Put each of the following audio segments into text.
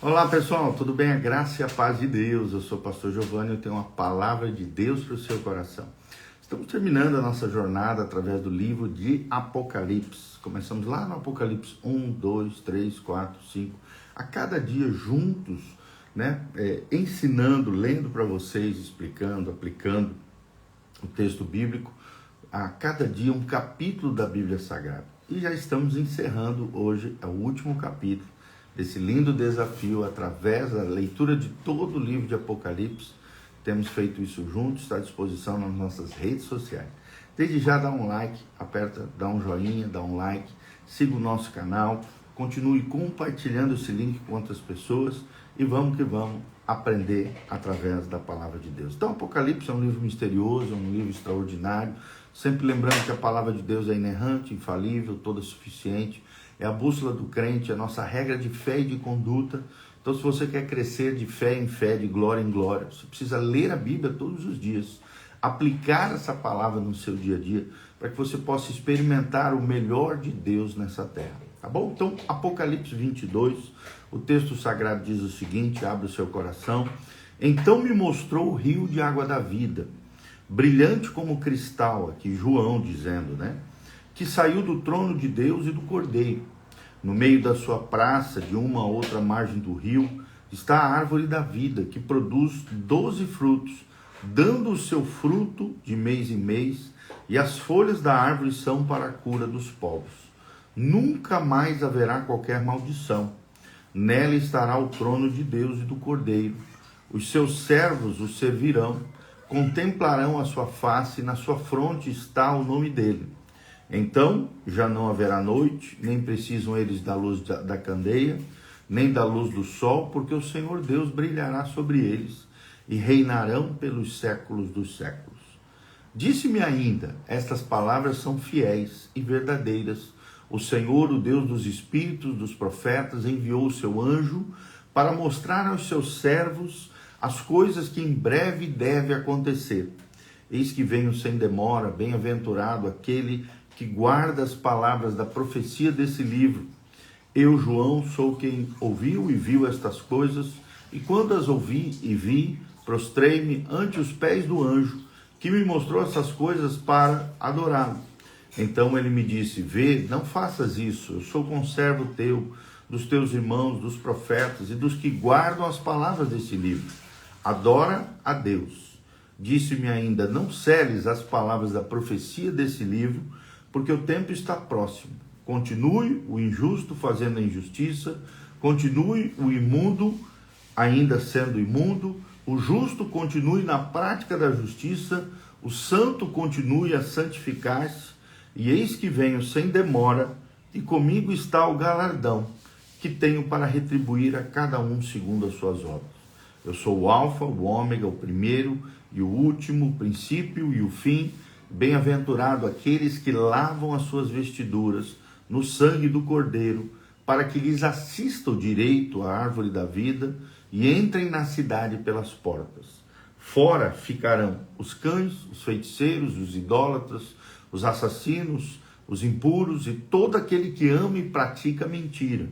Olá pessoal, tudo bem? A graça e a paz de Deus. Eu sou o pastor Giovanni, eu tenho uma palavra de Deus para o seu coração. Estamos terminando a nossa jornada através do livro de Apocalipse. Começamos lá no Apocalipse 1, 2, 3, 4, 5. A cada dia juntos, ensinando, lendo para vocês, explicando, aplicando o texto bíblico. A cada dia um capítulo da Bíblia Sagrada. E já estamos encerrando hoje o último capítulo desse lindo desafio através da leitura de todo o livro de Apocalipse. Temos feito isso juntos, está à disposição nas nossas redes sociais. Desde já dá um like, dá um joinha, dá um like, siga o nosso canal, continue compartilhando esse link com outras pessoas e vamos que vamos aprender através da palavra de Deus. Então, Apocalipse é um livro misterioso, é um livro extraordinário, sempre lembrando que a palavra de Deus é inerrante, infalível, toda suficiente, é a bússola do crente, é a nossa regra de fé e de conduta. Então, se você quer crescer de fé em fé, de glória em glória, você precisa ler a Bíblia todos os dias, aplicar essa palavra no seu dia a dia, para que você possa experimentar o melhor de Deus nessa terra, tá bom? Então, Apocalipse 22, o texto sagrado diz o seguinte, abre o seu coração. Então me mostrou o rio de água da vida, brilhante como cristal, aqui João dizendo, que saiu do trono de Deus e do Cordeiro. No meio da sua praça, de uma a outra margem do rio, está a árvore da vida, que produz 12 frutos, dando o seu fruto de mês em mês, e as folhas da árvore são para a cura dos povos. Nunca mais haverá qualquer maldição. Nela estará o trono de Deus e do Cordeiro. Os seus servos o servirão, contemplarão a sua face, e na sua fronte está o nome dele. Então já não haverá noite, nem precisam eles da luz da candeia, nem da luz do sol, porque o Senhor Deus brilhará sobre eles e reinarão pelos séculos dos séculos. Disse-me ainda, estas palavras são fiéis e verdadeiras. O Senhor, o Deus dos espíritos, dos profetas, enviou o seu anjo para mostrar aos seus servos as coisas que em breve deve acontecer. Eis que venho sem demora, bem-aventurado aquele que guarda as palavras da profecia desse livro. Eu, João, sou quem ouviu e viu estas coisas, e quando as ouvi e vi, prostrei-me ante os pés do anjo, que me mostrou essas coisas para adorá-lo. Então ele me disse, vê, não faças isso, eu sou conservo teu, dos teus irmãos, dos profetas e dos que guardam as palavras desse livro. Adora a Deus. Disse-me ainda, não seles as palavras da profecia desse livro, porque o tempo está próximo. Continue o injusto fazendo a injustiça, continue o imundo ainda sendo imundo, o justo continue na prática da justiça, o santo continue a santificar-se, e eis que venho sem demora, e comigo está o galardão, que tenho para retribuir a cada um segundo as suas obras. Eu sou o alfa, o ômega, o primeiro e o último, o princípio e o fim. Bem-aventurado aqueles que lavam as suas vestiduras no sangue do Cordeiro, para que lhes assista o direito à árvore da vida e entrem na cidade pelas portas. Fora ficarão os cães, os feiticeiros, os idólatras, os assassinos, os impuros e todo aquele que ama e pratica mentira.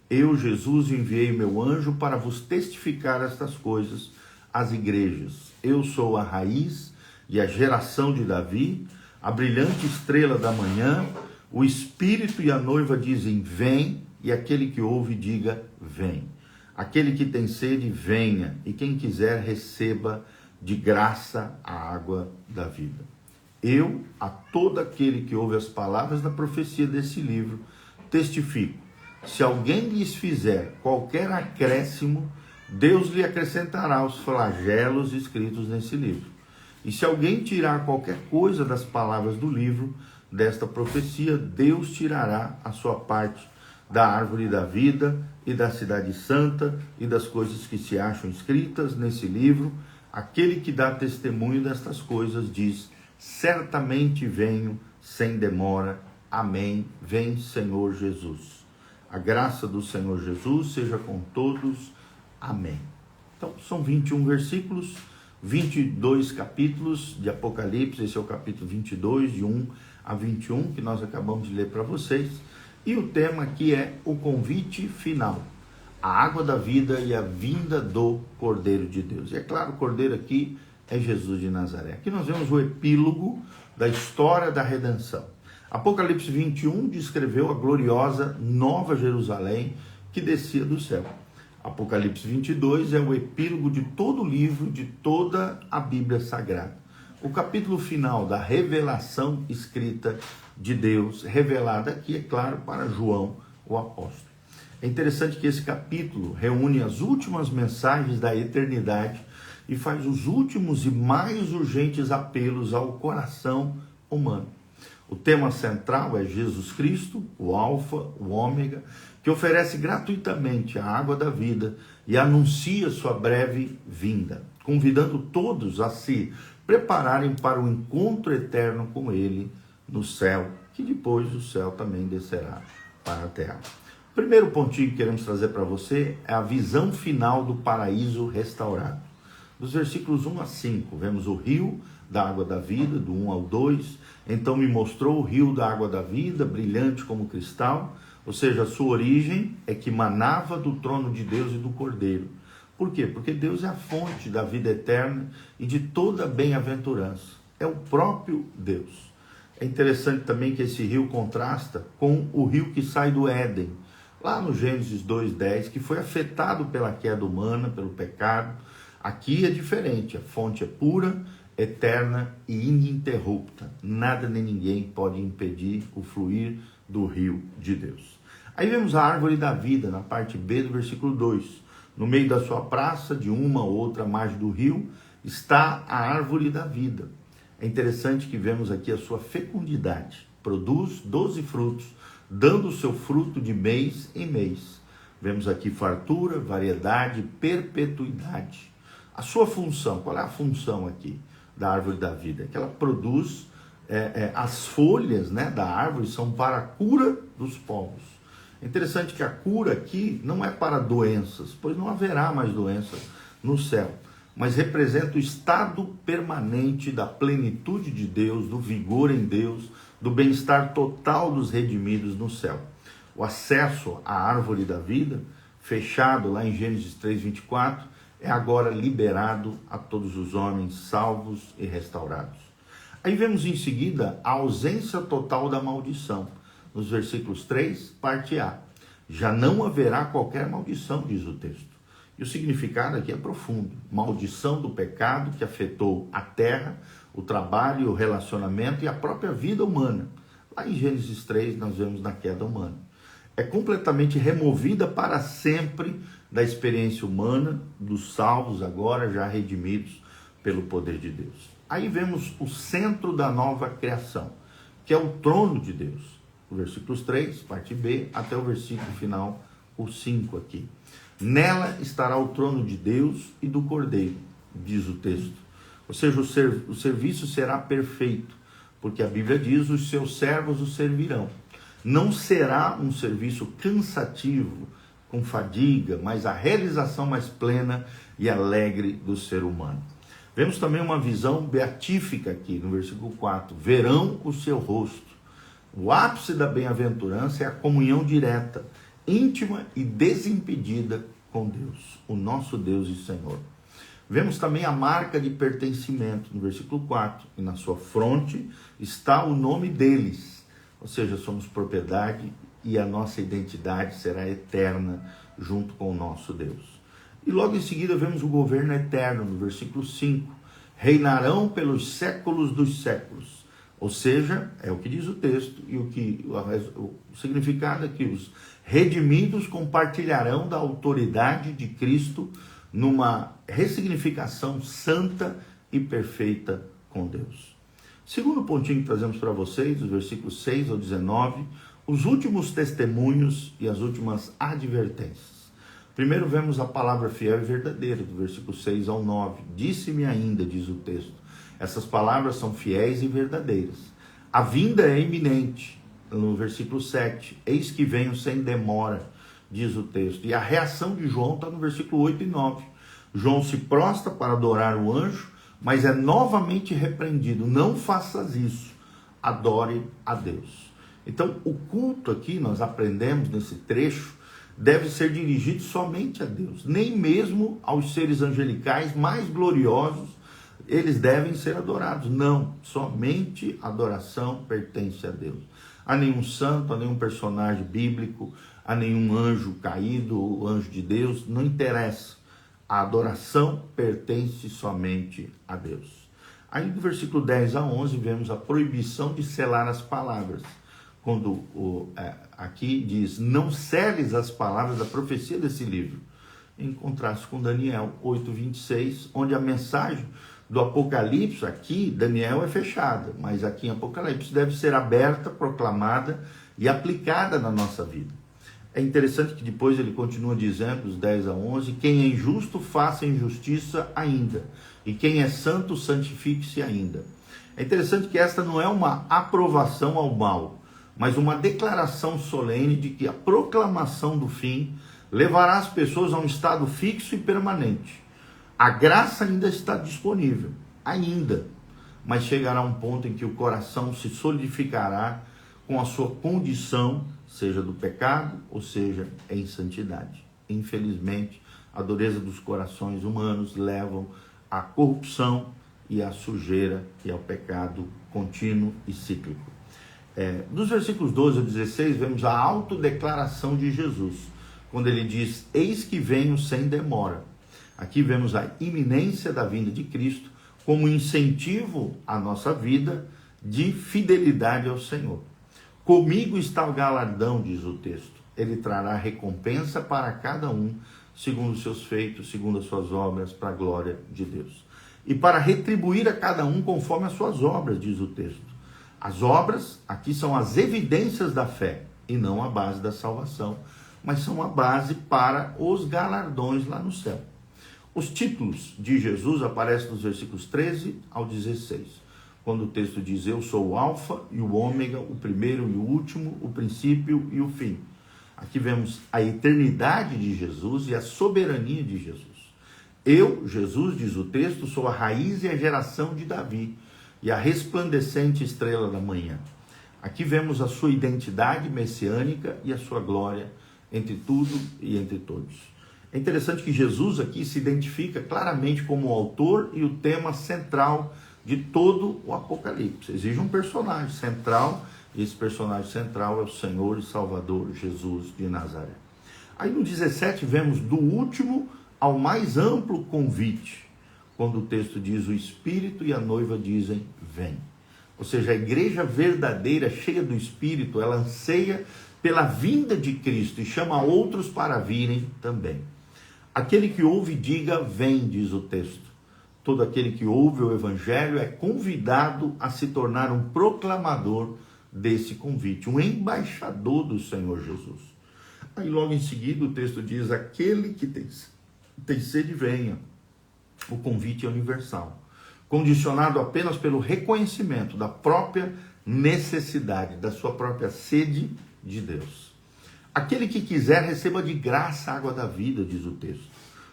Eu, Jesus, enviei meu anjo para vos testificar estas coisas às igrejas. Eu sou a raiz e a geração de Davi, a brilhante estrela da manhã. O Espírito e a noiva dizem, vem, e aquele que ouve diga, vem. Aquele que tem sede, venha, e quem quiser receba de graça a água da vida. Eu, a todo aquele que ouve as palavras da profecia desse livro, testifico. Se alguém lhes fizer qualquer acréscimo, Deus lhe acrescentará os flagelos escritos nesse livro. E se alguém tirar qualquer coisa das palavras do livro desta profecia, Deus tirará a sua parte da árvore da vida e da cidade santa e das coisas que se acham escritas nesse livro. Aquele que dá testemunho destas coisas diz, certamente venho sem demora. Amém. Vem, Senhor Jesus. A graça do Senhor Jesus seja com todos. Amém. Então, são 21 versículos, 22 capítulos de Apocalipse. Esse é o capítulo 22, de 1 a 21, que nós acabamos de ler para vocês. E o tema aqui é o convite final. a água da vida e a vinda do Cordeiro de Deus. E é claro, o Cordeiro aqui é Jesus de Nazaré. Aqui nós vemos o epílogo da história da redenção. Apocalipse 21 descreveu a gloriosa Nova Jerusalém que descia do céu. Apocalipse 22 é o epílogo de todo o livro, de toda a Bíblia Sagrada. O capítulo final da revelação escrita de Deus, revelada aqui, é claro, para João, o apóstolo. É interessante que esse capítulo reúne as últimas mensagens da eternidade e faz os últimos e mais urgentes apelos ao coração humano. O tema central é Jesus Cristo, o Alfa, o Ômega, que oferece gratuitamente a água da vida e anuncia sua breve vinda, convidando todos a se prepararem para o encontro eterno com Ele no céu, que depois do céu também descerá para a terra. O primeiro pontinho que queremos trazer para você é a visão final do paraíso restaurado. Dos versículos 1 a 5, vemos o rio da água da vida, do 1 ao 2. Então me mostrou o rio da água da vida, brilhante como cristal, ou seja, a sua origem é que manava do trono de Deus e do Cordeiro. Por quê? Porque Deus é a fonte da vida eterna e de toda bem-aventurança. É o próprio Deus. É interessante também que esse rio contrasta com o rio que sai do Éden, lá no Gênesis 2:10, que foi afetado pela queda humana, pelo pecado. Aqui é diferente, a fonte é pura, eterna e ininterrupta. Nada nem ninguém pode impedir o fluir do rio de Deus. Aí vemos a árvore da vida, na parte B do versículo 2. No meio da sua praça, de uma ou outra margem do rio, está a árvore da vida. É interessante que vemos aqui a sua fecundidade. Produz 12 frutos, dando o seu fruto de mês em mês. Vemos aqui fartura, variedade, perpetuidade. A sua função, qual é a função aqui da árvore da vida? É que ela produz, as folhas, né, da árvore são para a cura dos povos. É interessante que a cura aqui não é para doenças, pois não haverá mais doenças no céu, mas representa o estado permanente da plenitude de Deus, do vigor em Deus, do bem-estar total dos redimidos no céu. O acesso à árvore da vida, fechado lá em Gênesis 3:24, é agora liberado a todos os homens salvos e restaurados. Aí vemos em seguida a ausência total da maldição. Nos versículos 3, parte A. Já não haverá qualquer maldição, diz o texto. E o significado aqui é profundo. Maldição do pecado que afetou a terra, o trabalho, o relacionamento e a própria vida humana. Lá em Gênesis 3 nós vemos na queda humana. É completamente removida para sempre da experiência humana, dos salvos agora já redimidos pelo poder de Deus. Aí vemos o centro da nova criação, que é o trono de Deus. Versículos 3, parte B, até o versículo final, o 5 aqui. Nela estará o trono de Deus e do Cordeiro, diz o texto. Ou seja, o serviço será perfeito, porque a Bíblia diz, os seus servos o servirão. Não será um serviço cansativo, com fadiga, mas a realização mais plena e alegre do ser humano. Vemos também uma visão beatífica aqui, no versículo 4. Verão o seu rosto. O ápice da bem-aventurança é a comunhão direta, íntima e desimpedida com Deus, o nosso Deus e Senhor. Vemos também a marca de pertencimento, no versículo 4. E na sua fronte está o nome deles, ou seja, somos propriedade e a nossa identidade será eterna junto com o nosso Deus. E logo em seguida vemos o governo eterno, no versículo 5. Reinarão pelos séculos dos séculos. Ou seja, é o que diz o texto, e o significado é que os redimidos compartilharão da autoridade de Cristo numa ressignificação santa e perfeita com Deus. Segundo pontinho que trazemos para vocês, dos versículos 6 ao 19, os últimos testemunhos e as últimas advertências. Primeiro vemos a palavra fiel e verdadeira, do versículo 6 ao 9. Disse-me ainda, diz o texto, essas palavras são fiéis e verdadeiras. A vinda é iminente, no versículo 7. Eis que venho sem demora, diz o texto. E a reação de João está no versículo 8 e 9. João se prostra para adorar o anjo, mas é novamente repreendido. Não faças isso, adore a Deus. Então, o culto aqui, nós aprendemos nesse trecho, deve ser dirigido somente a Deus. Nem mesmo aos seres angelicais mais gloriosos eles devem ser adorados. Não, somente a adoração pertence a Deus. A nenhum santo, a nenhum personagem bíblico, a nenhum anjo caído, o anjo de Deus, não interessa. A adoração pertence somente a Deus. Aí do versículo 10 a 11 vemos a proibição de selar as palavras. Quando aqui diz, não seles as palavras da profecia desse livro, em contraste com Daniel 8:26, onde a mensagem do Apocalipse, aqui Daniel é fechada, mas aqui em Apocalipse deve ser aberta, proclamada e aplicada na nossa vida. É interessante que depois ele continua dizendo, dos 10 a 11, quem é injusto, faça injustiça ainda, e quem é santo, santifique-se ainda. É interessante que esta não é uma aprovação ao mal, mas uma declaração solene de que a proclamação do fim levará as pessoas a um estado fixo e permanente. A graça ainda está disponível, ainda, mas chegará um ponto em que o coração se solidificará com a sua condição, seja do pecado, ou seja, em santidade. Infelizmente, a dureza dos corações humanos levam à corrupção e à sujeira e ao pecado contínuo e cíclico. Dos versículos 12 a 16, vemos a autodeclaração de Jesus, quando ele diz, eis que venho sem demora. Aqui vemos a iminência da vinda de Cristo como incentivo à nossa vida de fidelidade ao Senhor. Comigo está o galardão, diz o texto. Ele trará recompensa para cada um, segundo os seus feitos, segundo as suas obras, para a glória de Deus. E para retribuir a cada um conforme as suas obras, diz o texto. As obras, aqui são as evidências da fé, e não a base da salvação, mas são a base para os galardões lá no céu. Os títulos de Jesus aparecem nos versículos 13 ao 16, quando o texto diz, eu sou o alfa e o ômega, o primeiro e o último, o princípio e o fim. Aqui vemos a eternidade de Jesus e a soberania de Jesus. Eu, Jesus, diz o texto, sou a raiz e a geração de Davi e a resplandecente estrela da manhã. Aqui vemos a sua identidade messiânica e a sua glória entre tudo e entre todos. É interessante que Jesus aqui se identifica claramente como o autor e o tema central de todo o Apocalipse. Existe um personagem central, e esse personagem central é o Senhor e Salvador Jesus de Nazaré. Aí no 17 vemos do último ao mais amplo convite, quando o texto diz, o Espírito e a noiva dizem, vem. Ou seja, a igreja verdadeira, cheia do Espírito, ela anseia pela vinda de Cristo e chama outros para virem também. Aquele que ouve, diga, vem, diz o texto. Todo aquele que ouve o Evangelho é convidado a se tornar um proclamador desse convite, um embaixador do Senhor Jesus. Aí logo em seguida o texto diz, aquele que tem sede, venha. O convite é universal, condicionado apenas pelo reconhecimento da própria necessidade, da sua própria sede de Deus. Aquele que quiser, receba de graça a água da vida, diz o texto.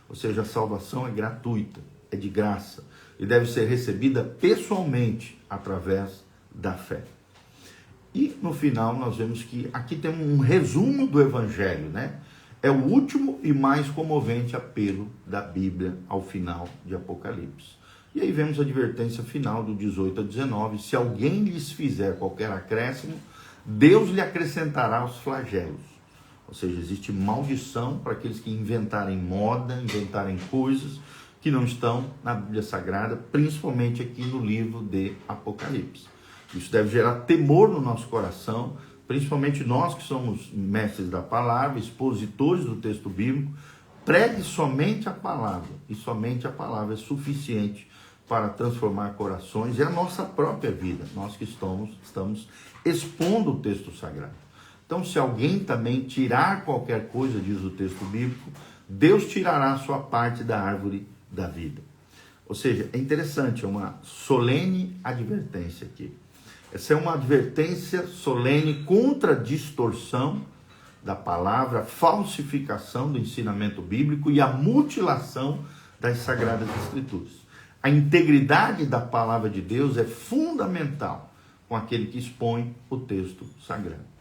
Ou seja, a salvação é gratuita, é de graça, e deve ser recebida pessoalmente através da fé. E no final nós vemos que aqui tem um resumo do Evangelho, né? É o último e mais comovente apelo da Bíblia ao final de Apocalipse. E aí vemos a advertência final do 18 a 19, se alguém lhes fizer qualquer acréscimo, Deus lhe acrescentará os flagelos. Ou seja, existe maldição para aqueles que inventarem moda, inventarem coisas que não estão na Bíblia Sagrada, principalmente aqui no livro de Apocalipse. Isso deve gerar temor no nosso coração, principalmente nós que somos mestres da palavra, expositores do texto bíblico. Pregue somente a palavra, e somente a palavra é suficiente para transformar corações e a nossa própria vida, nós que estamos expondo o texto sagrado. Então, se alguém também tirar qualquer coisa, diz o texto bíblico, Deus tirará a sua parte da árvore da vida. Ou seja, é interessante, é uma solene advertência aqui. Essa é uma advertência solene contra a distorção da palavra, a falsificação do ensinamento bíblico e a mutilação das Sagradas Escrituras. A integridade da palavra de Deus é fundamental com aquele que expõe o texto sagrado.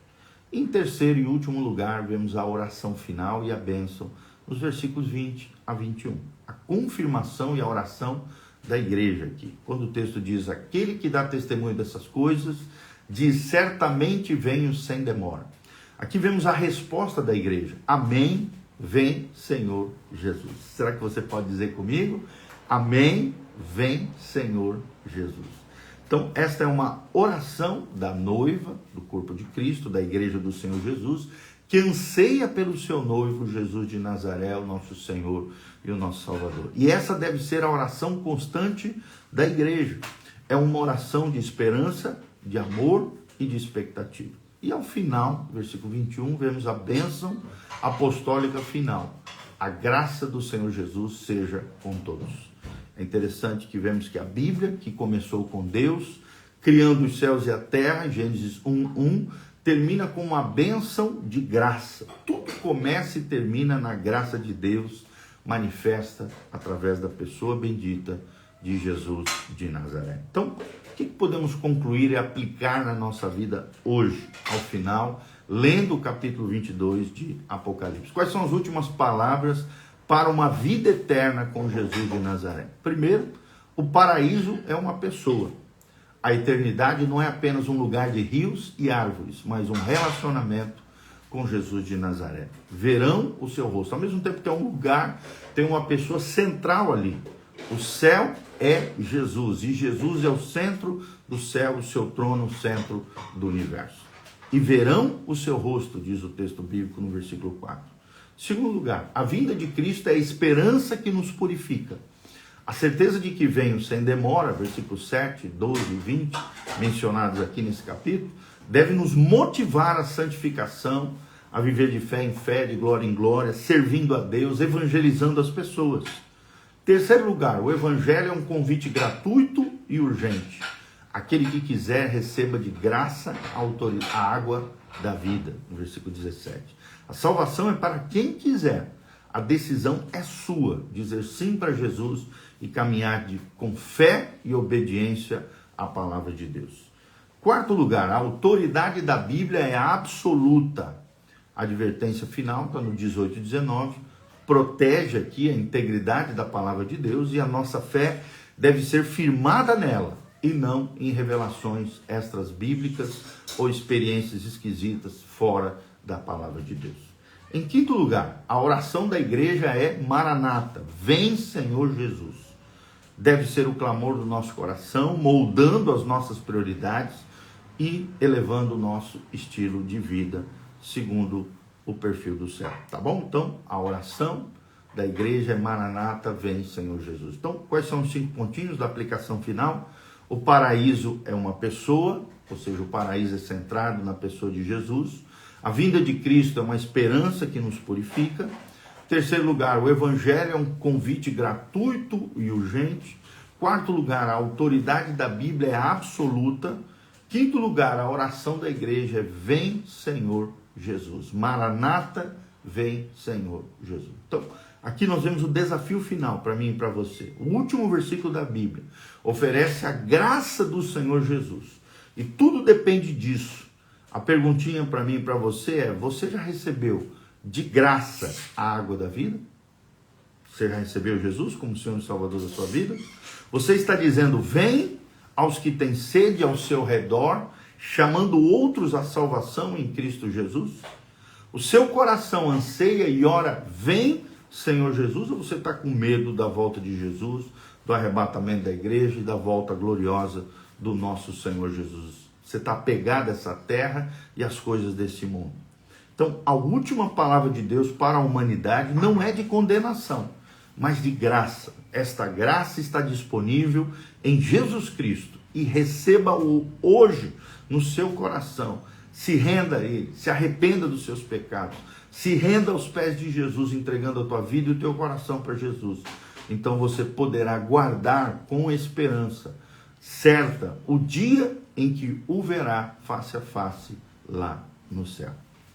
Em terceiro e último lugar, vemos a oração final e a bênção, nos versículos 20 a 21. A confirmação e a oração da igreja aqui. Quando o texto diz, aquele que dá testemunho dessas coisas, diz, certamente venho sem demora. Aqui vemos a resposta da igreja. Amém, vem Senhor Jesus. Será que você pode dizer comigo? Amém, vem Senhor Jesus. Então, esta é uma oração da noiva, do corpo de Cristo, da igreja do Senhor Jesus, que anseia pelo seu noivo Jesus de Nazaré, o nosso Senhor e o nosso Salvador. E essa deve ser a oração constante da igreja. É uma oração de esperança, de amor e de expectativa. E ao final, versículo 21, vemos a bênção apostólica final. A graça do Senhor Jesus seja com todos. É interessante que vemos que a Bíblia, que começou com Deus, criando os céus e a terra, em Gênesis 1:1, termina com uma bênção de graça. Tudo começa e termina na graça de Deus, manifesta através da pessoa bendita de Jesus de Nazaré. Então, o que podemos concluir e aplicar na nossa vida hoje, ao final, lendo o capítulo 22 de Apocalipse? Quais são as últimas palavras para uma vida eterna com Jesus de Nazaré? Primeiro, o paraíso é uma pessoa. A eternidade não é apenas um lugar de rios e árvores, mas um relacionamento com Jesus de Nazaré. Verão o seu rosto. Ao mesmo tempo que é um lugar, tem uma pessoa central ali. O céu é Jesus, e Jesus é o centro do céu, o seu trono, o centro do universo. E verão o seu rosto, diz o texto bíblico no versículo 4. Segundo lugar, a vinda de Cristo é a esperança que nos purifica. A certeza de que venho sem demora, versículos 7, 12 e 20, mencionados aqui nesse capítulo, deve nos motivar à santificação, a viver de fé em fé, de glória em glória, servindo a Deus, evangelizando as pessoas. Terceiro lugar, o evangelho é um convite gratuito e urgente. Aquele que quiser, receba de graça a água da vida, no versículo 17. A salvação é para quem quiser. A decisão é sua, dizer sim para Jesus e caminhar com fé e obediência à palavra de Deus. Quarto lugar, a autoridade da Bíblia é absoluta. A advertência final está no 18 e 19, protege aqui a integridade da palavra de Deus e a nossa fé deve ser firmada nela e não em revelações extras bíblicas ou experiências esquisitas fora da palavra de Deus. Em quinto lugar, a oração da igreja é Maranata, vem Senhor Jesus. Deve ser o clamor do nosso coração, moldando as nossas prioridades e elevando o nosso estilo de vida segundo o perfil do céu, tá bom? Então, a oração da igreja é Maranata, vem Senhor Jesus. Então, quais são os 5 pontinhos da aplicação final? O paraíso é uma pessoa, ou seja, o paraíso é centrado na pessoa de Jesus. A vinda de Cristo é uma esperança que nos purifica. Terceiro lugar, o evangelho é um convite gratuito e urgente. Quarto lugar, a autoridade da Bíblia é absoluta. Quinto lugar, a oração da igreja é vem Senhor Jesus. Maranata, vem Senhor Jesus. Então, aqui nós vemos o desafio final para mim e para você. O último versículo da Bíblia oferece a graça do Senhor Jesus. E tudo depende disso. A perguntinha para mim e para você é, você já recebeu de graça a água da vida? Você já recebeu Jesus como Senhor e Salvador da sua vida? Você está dizendo, vem aos que têm sede ao seu redor, chamando outros à salvação em Cristo Jesus? O seu coração anseia e ora, vem Senhor Jesus, ou você está com medo da volta de Jesus, do arrebatamento da igreja e da volta gloriosa do nosso Senhor Jesus? Você está apegado a essa terra e às coisas desse mundo. Então, a última palavra de Deus para a humanidade não é de condenação, mas de graça. Esta graça está disponível em Jesus Cristo e receba-o hoje no seu coração. Se renda a Ele, se arrependa dos seus pecados, se renda aos pés de Jesus, entregando a tua vida e o teu coração para Jesus. Então você poderá guardar com esperança certa o dia em que o verá face a face lá no céu.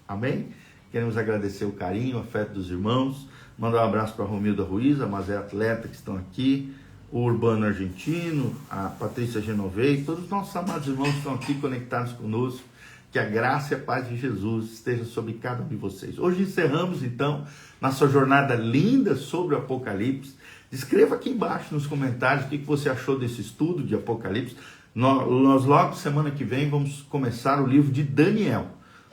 Amém? Queremos agradecer o carinho, o afeto dos irmãos, mandar um abraço para a Romilda Ruiz, a Mazé Atleta que estão aqui, o Urbano Argentino, a Patrícia Genovei, todos os nossos amados irmãos que estão aqui conectados conosco Que a graça e a paz de Jesus esteja sobre cada um de vocês. Hoje encerramos, então, nossa jornada linda sobre o Apocalipse. Escreva aqui embaixo nos comentários o que você achou desse estudo de Apocalipse. Nós logo, semana que vem, vamos começar o livro de Daniel.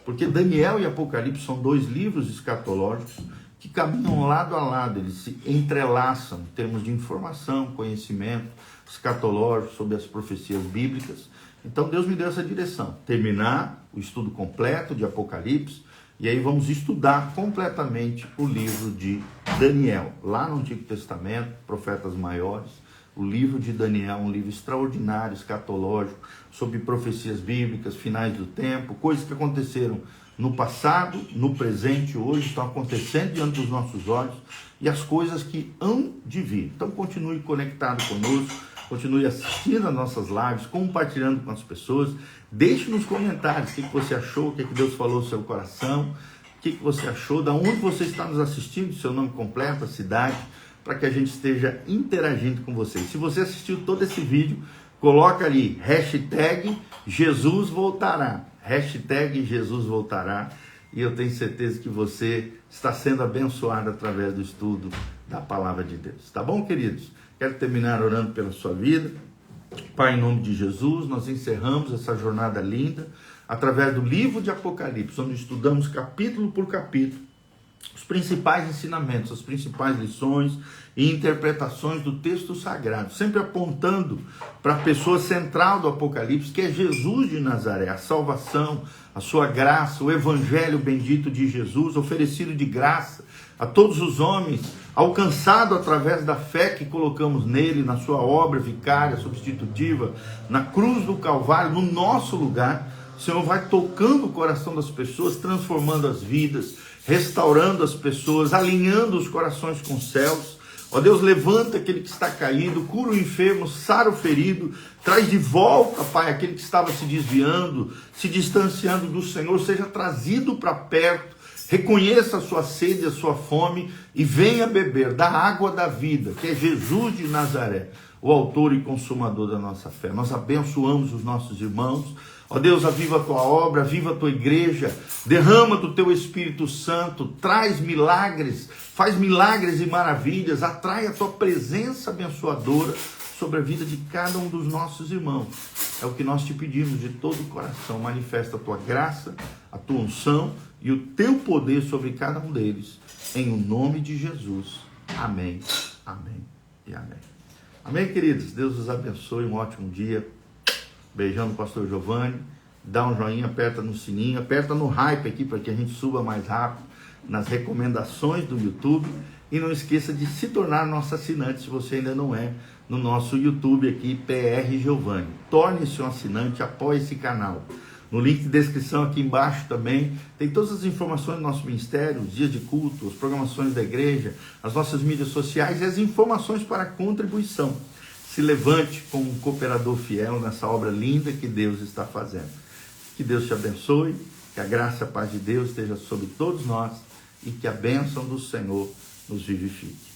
Porque Daniel e Apocalipse são dois livros escatológicos que caminham lado a lado. Eles se entrelaçam em termos de informação, conhecimento escatológico sobre as profecias bíblicas. Então Deus me deu essa direção, terminar o estudo completo de Apocalipse, e aí vamos estudar completamente o livro de Daniel, lá no Antigo Testamento, profetas maiores. O livro de Daniel, um livro extraordinário, escatológico, sobre profecias bíblicas, finais do tempo, coisas que aconteceram no passado, no presente, hoje, estão acontecendo diante dos nossos olhos, e as coisas que hão de vir. Então continue conectado conosco, continue assistindo as nossas lives, compartilhando com as pessoas. Deixe nos comentários o que você achou, o que Deus falou no seu coração, o que você achou, da onde você está nos assistindo, seu nome completo, a cidade, para que a gente esteja interagindo com vocês. Se você assistiu todo esse vídeo, coloca ali, hashtag Jesus voltará, hashtag Jesus voltará, e eu tenho certeza que você está sendo abençoado através do estudo da palavra de Deus. Tá bom, queridos? Quero terminar orando pela sua vida. Pai, em nome de Jesus, nós encerramos essa jornada linda através do livro de Apocalipse, onde estudamos capítulo por capítulo os principais ensinamentos, as principais lições e interpretações do texto sagrado, sempre apontando para a pessoa central do Apocalipse, que é Jesus de Nazaré, a salvação, a sua graça, o evangelho bendito de Jesus, oferecido de graça a todos os homens, alcançado através da fé que colocamos nele, na sua obra vicária, substitutiva, na cruz do Calvário, no nosso lugar. O Senhor vai tocando o coração das pessoas, transformando as vidas, restaurando as pessoas, alinhando os corações com os céus. Ó Deus, levanta aquele que está caído, cura o enfermo, sara o ferido, traz de volta, Pai, aquele que estava se desviando, se distanciando do Senhor, seja trazido para perto, reconheça a sua sede, a sua fome e venha beber da água da vida, que é Jesus de Nazaré, o autor e consumador da nossa fé. Nós abençoamos os nossos irmãos. Ó Deus, aviva a tua obra, aviva a tua igreja, derrama do teu Espírito Santo, traz milagres, faz milagres e maravilhas, atrai a tua presença abençoadora sobre a vida de cada um dos nossos irmãos. É o que nós te pedimos de todo o coração. Manifesta a tua graça, a tua unção e o teu poder sobre cada um deles, em o nome de Jesus. Amém, amém e amém. Amém, queridos? Deus os abençoe, um ótimo dia. Beijão do pastor Giovanni, dá um joinha, aperta no sininho, aperta no hype aqui para que a gente suba mais rápido nas recomendações do YouTube, e não esqueça de se tornar nosso assinante se você ainda não é, no nosso YouTube aqui, PR Giovanni. Torne-se um assinante, apoie esse canal. No link de descrição aqui embaixo também tem todas as informações do nosso ministério, os dias de culto, as programações da igreja, as nossas mídias sociais e as informações para contribuição. Se levante como um cooperador fiel nessa obra linda que Deus está fazendo. Que Deus te abençoe, que a graça e a paz de Deus esteja sobre todos nós e que a bênção do Senhor nos vivifique.